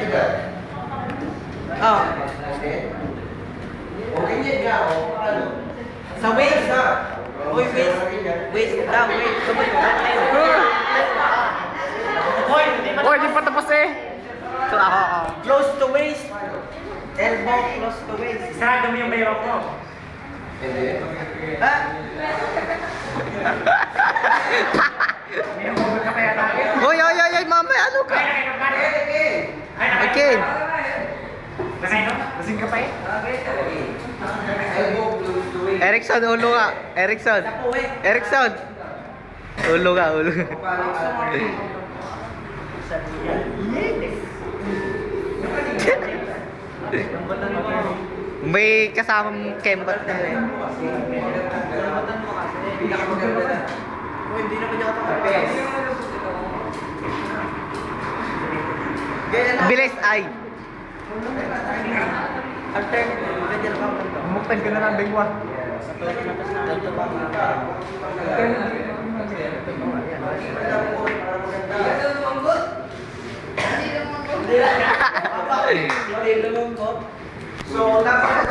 Oh. Okay niya nga, o ano? Sa waist. Uy, waist. Waist daw, waist. Sabay ko. Hoy, di pa tapos eh. So, close to waist. Elbow close to waist. Sarado mo yung baywang mo. Hindi. Ha? May nakuha ka pa yata. Hoy, mamaya ano ka? Okay. Nasay no? Lasing ka pa eh? Elbow close to waist. Erickson, ulo nga. Erickson. Erickson. Ulo nga, ulo. May kasamang kembat na eh. Pinakamaganda na. Hindi naman niya kapag Bilis ay. alternative. Ganyan lang ako. Bumuktan ka na lang, Bengwa. Hindi lumambot. So, dapat